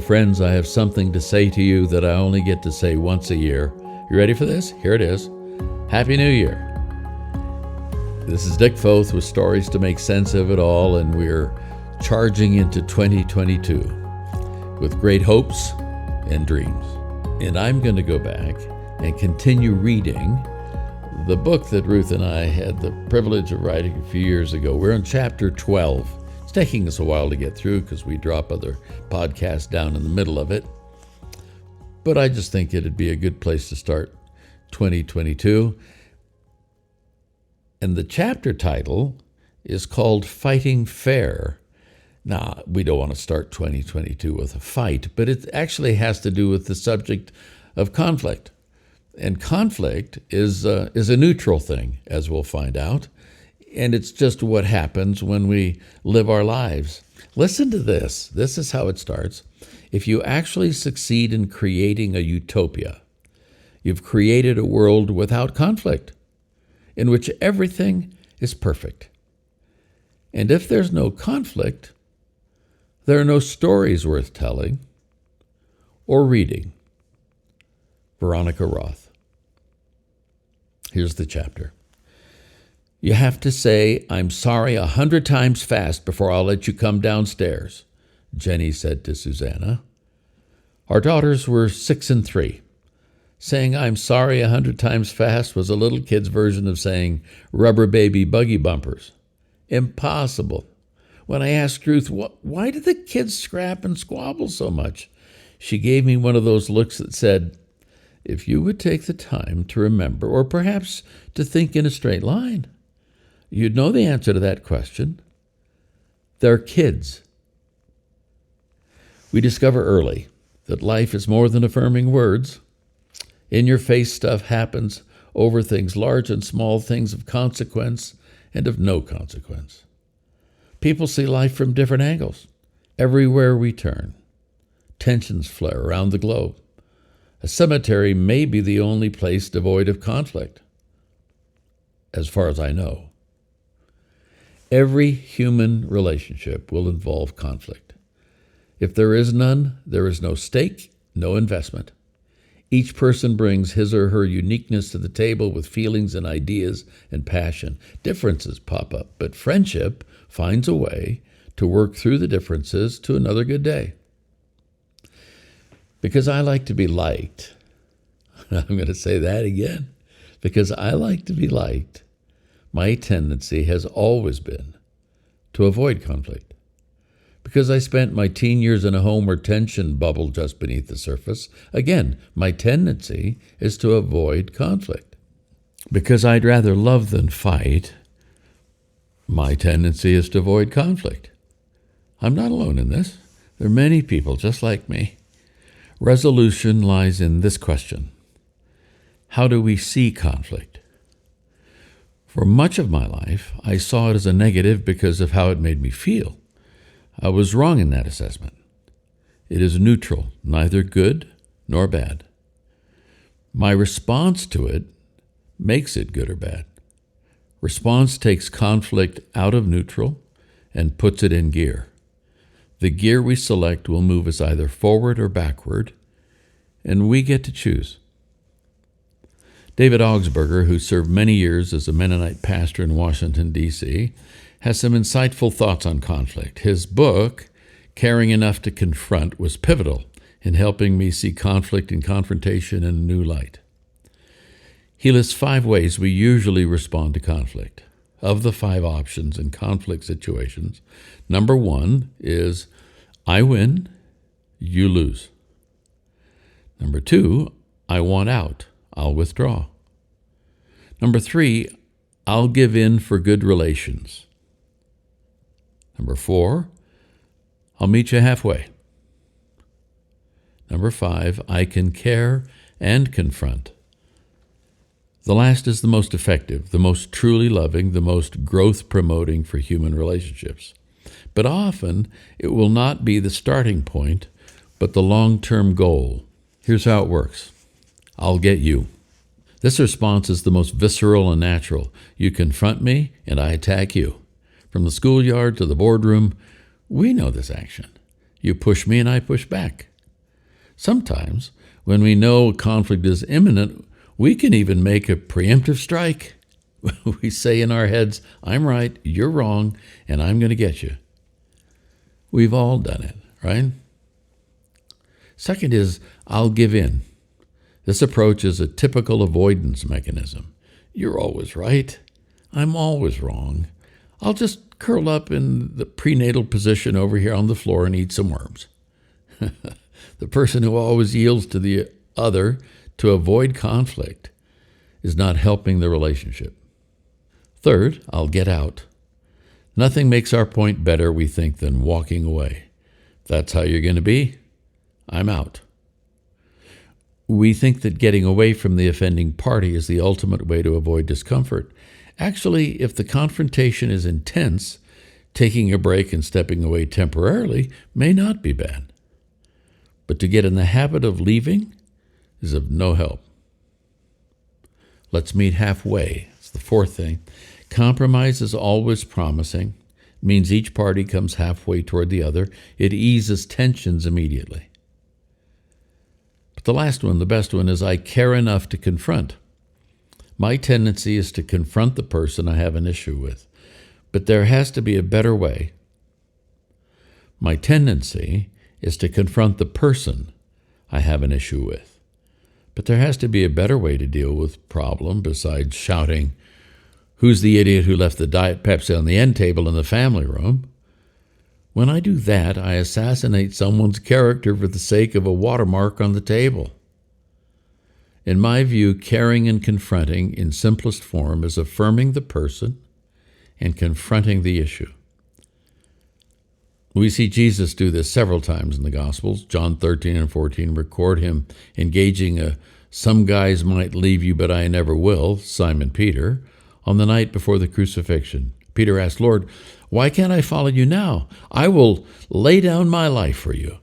friends, I have something to say to you that I only get to say once a year. You ready for this? Here it is. Happy New Year. This is Dick Foth with stories to make sense of it all, and we're charging into 2022 with great hopes and dreams. And I'm going to go back and continue reading the book that Ruth and I had the privilege of writing a few years ago. We're in chapter 12. It's taking us a while to get through because we drop other podcasts down in the middle of it. But I just think it'd be a good place to start 2022. And the chapter title is called Fighting Fair. Now, we don't want to start 2022 with a fight, but it actually has to do with the subject of conflict. And conflict is a neutral thing, as we'll find out. And it's just what happens when we live our lives. Listen to this. This is how it starts. If you actually succeed in creating a utopia, you've created a world without conflict, in which everything is perfect. And if there's no conflict, there are no stories worth telling or reading. Veronica Roth. Here's the chapter. You have to say, "I'm sorry 100 times fast before I'll let you come downstairs," Jenny said to Susanna. Our daughters were 6 and 3. Saying "I'm sorry 100 times fast" was a little kid's version of saying "rubber baby buggy bumpers." Impossible. When I asked Ruth, why did the kids scrap and squabble so much, she gave me one of those looks that said, "If you would take the time to remember, or perhaps to think in a straight line, you'd know the answer to that question. They're kids." We discover early that life is more than affirming words. In-your-face stuff happens over things large and small, things of consequence and of no consequence. People see life from different angles. Everywhere we turn, tensions flare around the globe. A cemetery may be the only place devoid of conflict, as far as I know. Every human relationship will involve conflict. If there is none, there is no stake, no investment. Each person brings his or her uniqueness to the table with feelings and ideas and passion. Differences pop up, but friendship finds a way to work through the differences to another good day. Because I like to be liked, I'm going to say that again, because I like to be liked, my tendency has always been to avoid conflict. Because I spent my teen years in a home where tension bubbled just beneath the surface, again, my tendency is to avoid conflict. Because I'd rather love than fight, my tendency is to avoid conflict. I'm not alone in this. There are many people just like me. Resolution lies in this question: how do we see conflict? For much of my life, I saw it as a negative because of how it made me feel. I was wrong in that assessment. It is neutral, neither good nor bad. My response to it makes it good or bad. Response takes conflict out of neutral and puts it in gear. The gear we select will move us either forward or backward, and we get to choose. David Augsburger, who served many years as a Mennonite pastor in Washington, D.C., has some insightful thoughts on conflict. His book, Caring Enough to Confront, was pivotal in helping me see conflict and confrontation in a new light. He lists 5 ways we usually respond to conflict. Of the 5 options in conflict situations, number 1 is, I win, you lose. Number 2, I want out, I'll withdraw. Number 3, I'll give in for good relations. Number 4, I'll meet you halfway. Number 5, I can care and confront. The last is the most effective, the most truly loving, the most growth-promoting for human relationships. But often, it will not be the starting point, but the long-term goal. Here's how it works. I'll get you. This response is the most visceral and natural. You confront me, and I attack you. From the schoolyard to the boardroom, we know this action. You push me, and I push back. Sometimes, when we know a conflict is imminent, we can even make a preemptive strike. We say in our heads, I'm right, you're wrong, and I'm going to get you. We've all done it, right? Second is, I'll give in. This approach is a typical avoidance mechanism. You're always right. I'm always wrong. I'll just curl up in the prenatal position over here on the floor and eat some worms. The person who always yields to the other to avoid conflict is not helping the relationship. Third, I'll get out. Nothing makes our point better, we think, than walking away. If that's how you're going to be, I'm out. We think that getting away from the offending party is the ultimate way to avoid discomfort. Actually, if the confrontation is intense, taking a break and stepping away temporarily may not be bad. But to get in the habit of leaving is of no help. Let's meet halfway. It's the fourth thing. Compromise is always promising. It means each party comes halfway toward the other. It eases tensions immediately. But the last one, the best one, is I care enough to confront. My tendency is to confront the person I have an issue with. But there has to be a better way. My tendency is to confront the person I have an issue with. But there has to be a better way to deal with problem besides shouting, "Who's the idiot who left the Diet Pepsi on the end table in the family room?" When I do that, I assassinate someone's character for the sake of a watermark on the table. In my view, caring and confronting in simplest form is affirming the person and confronting the issue. We see Jesus do this several times in the Gospels. John 13 and 14 record him engaging "some guys might leave you, but I never will," Simon Peter, on the night before the crucifixion. Peter asked, "Lord, why can't I follow you now? I will lay down my life for you."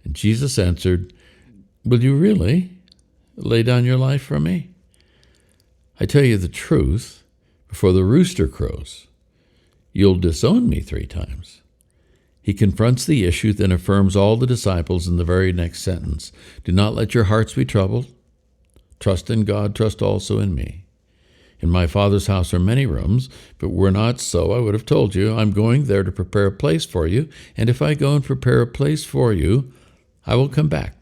And Jesus answered, "Will you really lay down your life for me? I tell you the truth, before the rooster crows, you'll disown me 3 times. He confronts the issue, then affirms all the disciples in the very next sentence. "Do not let your hearts be troubled. Trust in God, trust also in me. In my Father's house are many rooms, but were not so, I would have told you. I'm going there to prepare a place for you, and if I go and prepare a place for you, I will come back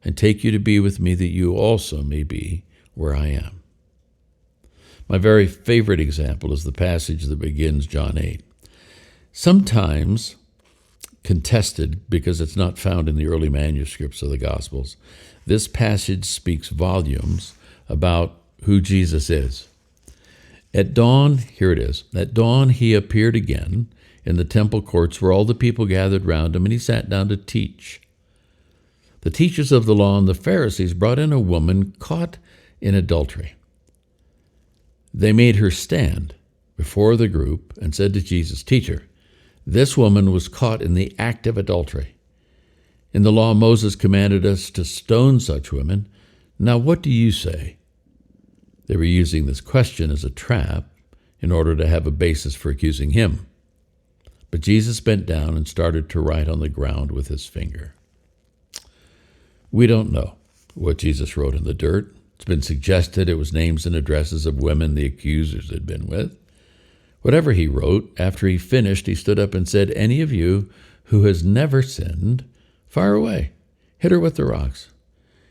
and take you to be with me, that you also may be where I am." My very favorite example is the passage that begins John 8. Sometimes contested because it's not found in the early manuscripts of the Gospels, this passage speaks volumes about who Jesus is. At dawn, here it is, at dawn he appeared again in the temple courts where all the people gathered round him, and he sat down to teach. The teachers of the law and the Pharisees brought in a woman caught in adultery. They made her stand before the group and said to Jesus, "Teacher, this woman was caught in the act of adultery. In the law, Moses commanded us to stone such women. Now what do you say?" They were using this question as a trap in order to have a basis for accusing him. But Jesus bent down and started to write on the ground with his finger. We don't know what Jesus wrote in the dirt. It's been suggested it was names and addresses of women the accusers had been with. Whatever he wrote, after he finished, he stood up and said, "Any of you who has never sinned, fire away. Hit her with the rocks."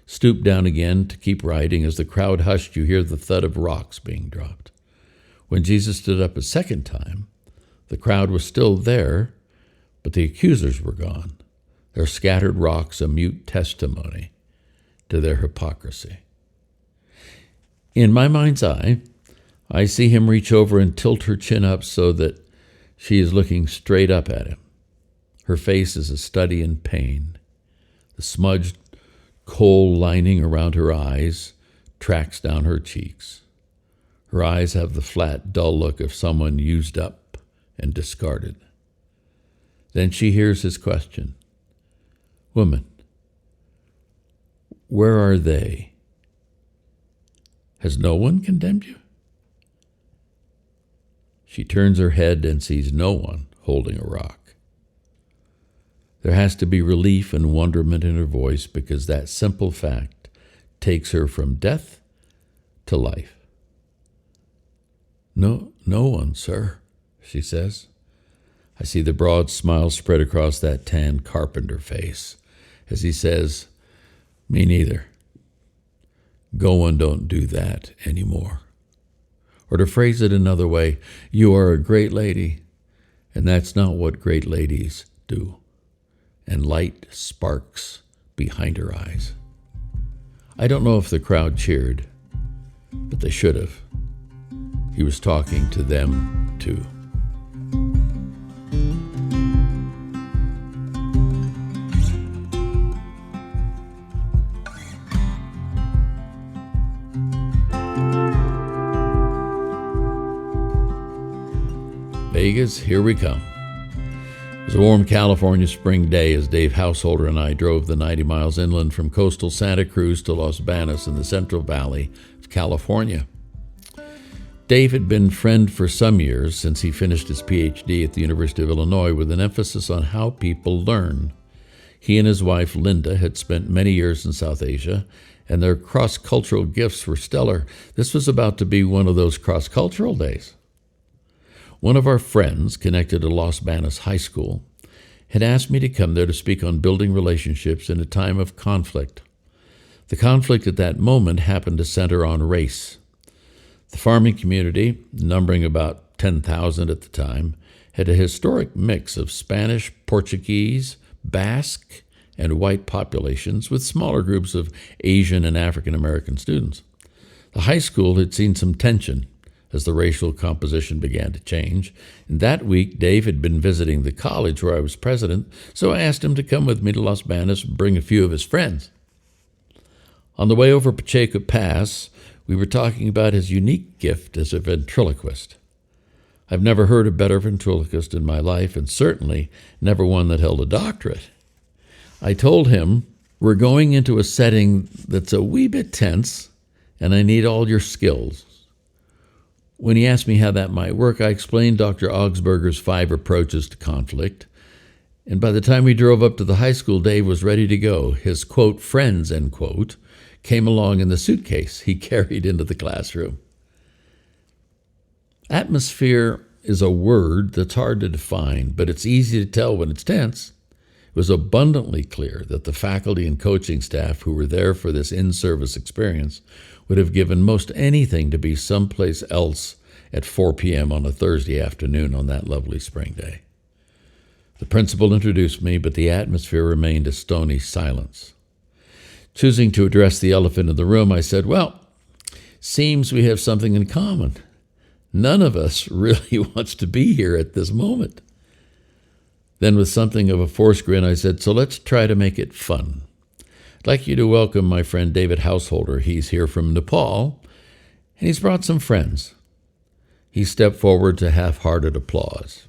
Stooped down again to keep writing. As the crowd hushed, you hear the thud of rocks being dropped. When Jesus stood up a second time, the crowd was still there, but the accusers were gone. Their scattered rocks a mute testimony to their hypocrisy. In my mind's eye, I see him reach over and tilt her chin up so that she is looking straight up at him. Her face is a study in pain. The smudged coal lining around her eyes tracks down her cheeks. Her eyes have the flat, dull look of someone used up and discarded. Then she hears his question, "Woman, where are they? Has no one condemned you?" She turns her head and sees no one holding a rock. There has to be relief and wonderment in her voice because that simple fact takes her from death to life. No one, sir, she says. I see the broad smile spread across that tan carpenter face as he says, me neither. Go and don't do that anymore. Or to phrase it another way, you are a great lady, and that's not what great ladies do. And light sparks behind her eyes. I don't know if the crowd cheered, but they should have. He was talking to them, too. Vegas, here we come. It was a warm California spring day as Dave Householder and I drove the 90 miles inland from coastal Santa Cruz to Los Banos in the Central Valley of California. Dave had been friend for some years since he finished his PhD at the University of Illinois with an emphasis on how people learn. He and his wife, Linda, had spent many years in South Asia, and their cross-cultural gifts were stellar. This was about to be one of those cross-cultural days. One of our friends, connected to Los Banos High School, had asked me to come there to speak on building relationships in a time of conflict. The conflict at that moment happened to center on race. The farming community, numbering about 10,000 at the time, had a historic mix of Spanish, Portuguese, Basque, and white populations with smaller groups of Asian and African American students. The high school had seen some tension as the racial composition began to change. And that week, Dave had been visiting the college where I was president, so I asked him to come with me to Los Banos and bring a few of his friends. On the way over Pacheco Pass, we were talking about his unique gift as a ventriloquist. I've never heard a better ventriloquist in my life, and certainly never one that held a doctorate. I told him, we're going into a setting that's a wee bit tense, and I need all your skills. When he asked me how that might work, I explained Dr. Augsburger's 5 approaches to conflict, and by the time we drove up to the high school, Dave was ready to go. His, quote, friends, end quote, came along in the suitcase he carried into the classroom. Atmosphere is a word that's hard to define, but it's easy to tell when it's tense. It was abundantly clear that the faculty and coaching staff who were there for this in-service experience would have given most anything to be someplace else at 4 p.m. on a Thursday afternoon on that lovely spring day. The principal introduced me, but the atmosphere remained a stony silence. Choosing to address the elephant in the room, I said, well, seems we have something in common. None of us really wants to be here at this moment. Then with something of a forced grin, I said, so let's try to make it fun. I'd like you to welcome my friend David Householder. He's here from Nepal, and he's brought some friends. He stepped forward to half-hearted applause.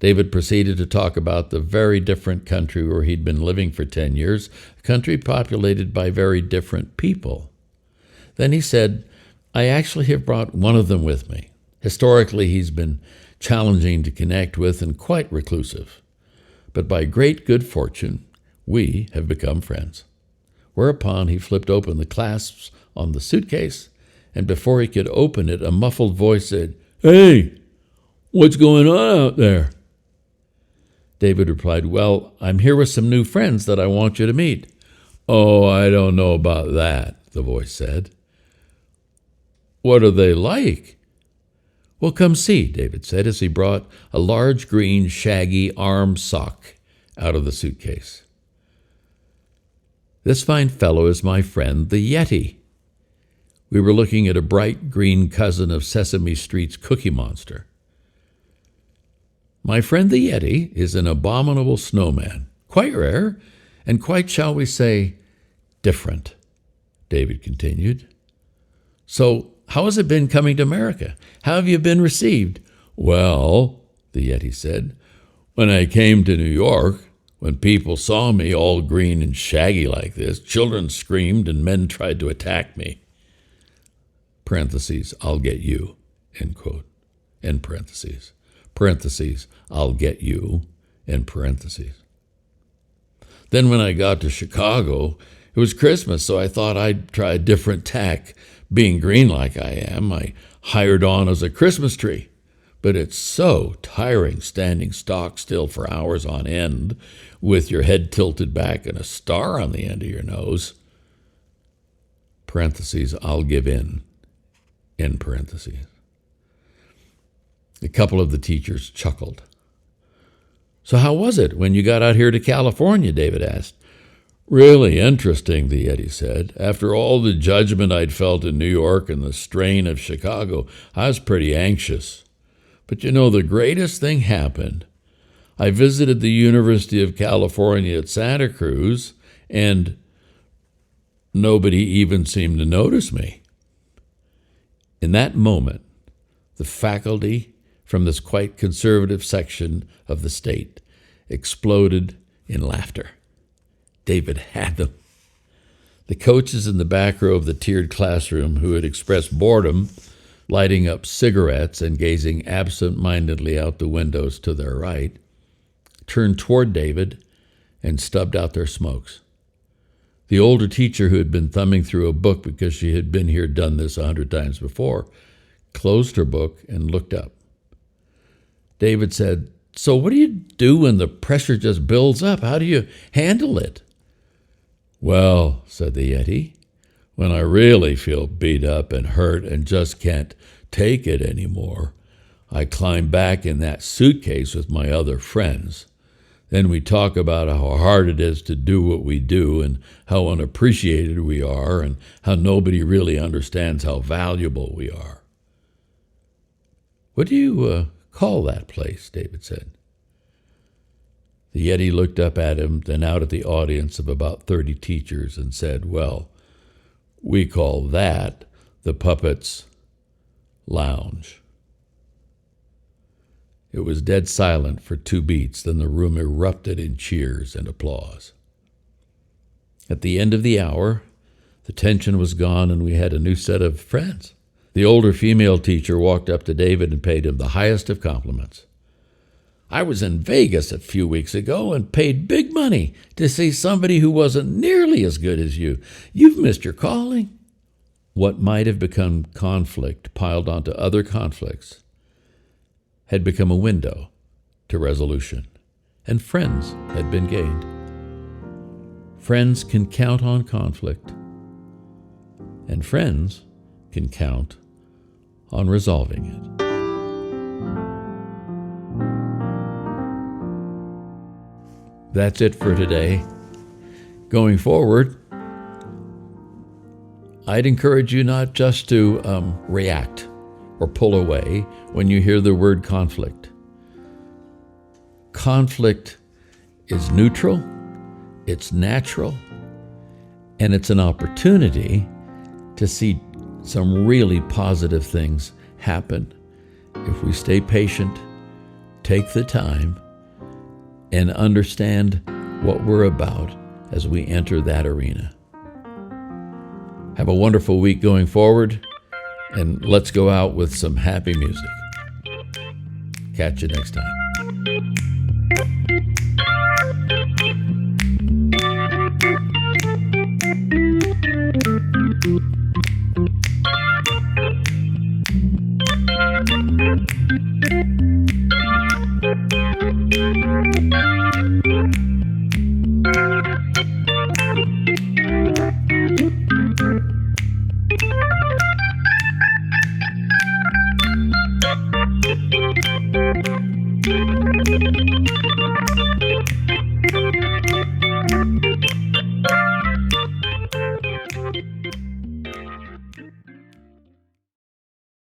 David proceeded to talk about the very different country where he'd been living for 10 years, a country populated by very different people. Then he said, I actually have brought one of them with me. Historically, he's been challenging to connect with and quite reclusive. But by great good fortune, we have become friends. Whereupon he flipped open the clasps on the suitcase, and before he could open it, a muffled voice said, Hey, what's going on out there? David replied, Well, I'm here with some new friends that I want you to meet. Oh, I don't know about that, the voice said. What are they like? Well, come see, David said as he brought a large green shaggy arm sock out of the suitcase. This fine fellow is my friend, the Yeti. We were looking at a bright green cousin of Sesame Street's Cookie Monster. My friend the Yeti is an abominable snowman, quite rare, and quite, shall we say, different, David continued. So, how has it been coming to America? How have you been received? Well, the Yeti said, when I came to New York, when people saw me all green and shaggy like this, children screamed and men tried to attack me. Parentheses, I'll get you, end quote, end parentheses. Parentheses, I'll get you, end parentheses. Then when I got to Chicago, it was Christmas, so I thought I'd try a different tack. Being green like I am, I hired on as a Christmas tree. But it's so tiring standing stock still for hours on end with your head tilted back and a star on the end of your nose. Parentheses, I'll give in parentheses. A couple of the teachers chuckled. So how was it when you got out here to California? David asked. Really interesting, the Yeti said. After all the judgment I'd felt in New York and the strain of Chicago, I was pretty anxious. But you know, the greatest thing happened. I visited the University of California at Santa Cruz, and nobody even seemed to notice me. In that moment, the faculty from this quite conservative section of the state exploded in laughter. David had them. The coaches in the back row of the tiered classroom who had expressed boredom, lighting up cigarettes and gazing absent-mindedly out the windows to their right, turned toward David and stubbed out their smokes. The older teacher, who had been thumbing through a book because she had been here done this 100 times before, closed her book and looked up. David said, "So what do you do when the pressure just builds up? How do you handle it?" "Well," said the Yeti, "when I really feel beat up and hurt and just can't take it anymore, I climb back in that suitcase with my other friends. Then we talk about how hard it is to do what we do and how unappreciated we are and how nobody really understands how valuable we are." "What do you call that place?" David said. The Yeti looked up at him, then out at the audience of about 30 teachers and said, "Well, we call that the Puppets' Lounge." It was dead silent for 2 beats, then the room erupted in cheers and applause. At the end of the hour, the tension was gone and we had a new set of friends. The older female teacher walked up to David and paid him the highest of compliments. "I was in Vegas a few weeks ago and paid big money to see somebody who wasn't nearly as good as you. You've missed your calling." What might have become conflict piled onto other conflicts had become a window to resolution, and friends had been gained. Friends can count on conflict, and friends can count on resolving it. That's it for today. Going forward, I'd encourage you not just to react or pull away when you hear the word conflict. Conflict is neutral, it's natural, and it's an opportunity to see some really positive things happen if we stay patient, take the time, and understand what we're about as we enter that arena. Have a wonderful week going forward, and let's go out with some happy music. Catch you next time.